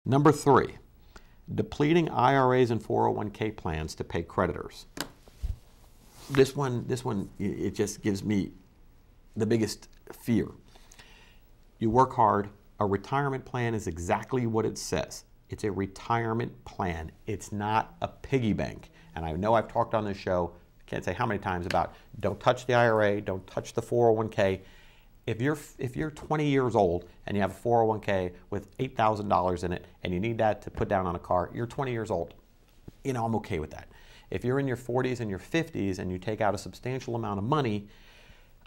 Number 3, depleting IRAs and 401k plans to pay creditors. This one, it just gives me the biggest fear. You work hard. A retirement plan is exactly what it says. It's a retirement plan. It's not a piggy bank. And I know I've talked on this show, I can't say how many times, about don't touch the IRA, don't touch the 401k. If you're 20 years old and you have a 401k with $8,000 in it and you need that to put down on a car, you're 20 years old. I'm okay with that. If you're in your 40s and your 50s and you take out a substantial amount of money,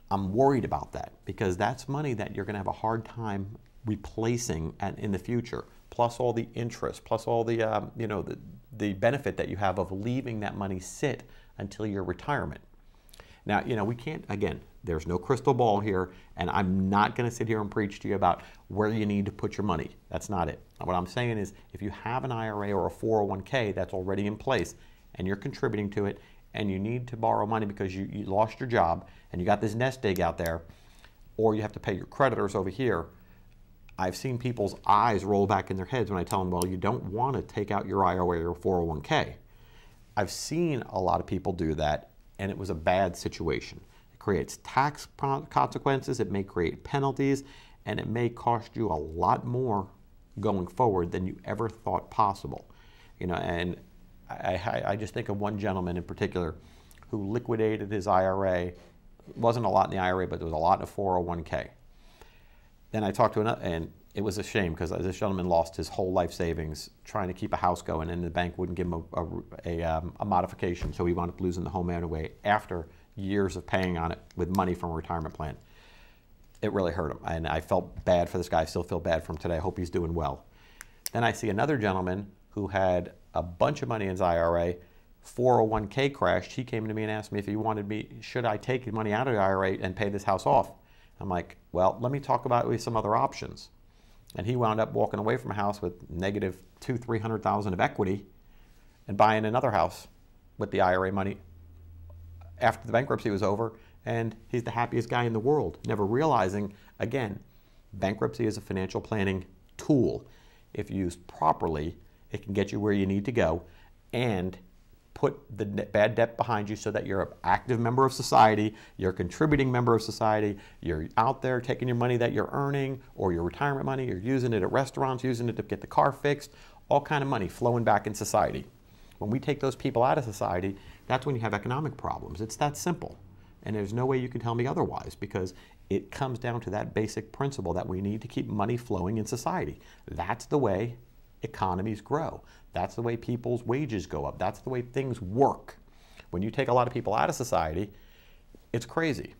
I'm worried about that, because that's money that you're going to have a hard time replacing in the future, plus all the interest, plus all the the benefit that you have of leaving that money sit until your retirement. Now, we can't, again, there's no crystal ball here, and I'm not going to sit here and preach to you about where you need to put your money. That's not it. What I'm saying is, if you have an IRA or a 401k that's already in place and you're contributing to it, and you need to borrow money because you lost your job and you got this nest egg out there, or you have to pay your creditors over here, I've seen people's eyes roll back in their heads when I tell them, well, you don't want to take out your IRA or 401k. I've seen a lot of people do that, and it was a bad situation. It creates tax consequences, it may create penalties, and it may cost you a lot more going forward than you ever thought possible. And I just think of one gentleman in particular who liquidated his IRA. It wasn't a lot in the IRA, but there was a lot in the 401k. Then I talked to another, and it was a shame, because this gentleman lost his whole life savings trying to keep a house going, and the bank wouldn't give him a modification, so he wound up losing the home anyway after years of paying on it with money from a retirement plan. It really hurt him, and I felt bad for this guy. I still feel bad for him today. I hope he's doing well. Then I see another gentleman who had a bunch of money in his IRA, 401k crashed. He came to me and asked me if he wanted me, should I take money out of the IRA and pay this house off? I'm like, well, let me talk about with some other options. And he wound up walking away from a house with negative $200,000-300,000 of equity and buying another house with the IRA money after the bankruptcy was over, and he's the happiest guy in the world, never realizing, again, bankruptcy is a financial planning tool. If used properly, it can get you where you need to go and put the bad debt behind you so that you're an active member of society, you're a contributing member of society, you're out there taking your money that you're earning or your retirement money, you're using it at restaurants, using it to get the car fixed, all kind of money flowing back in society. When we take those people out of society, that's when you have economic problems. It's that simple. And there's no way you can tell me otherwise, because it comes down to that basic principle that we need to keep money flowing in society. That's the way economies grow. That's the way people's wages go up. That's the way things work. When you take a lot of people out of society, it's crazy.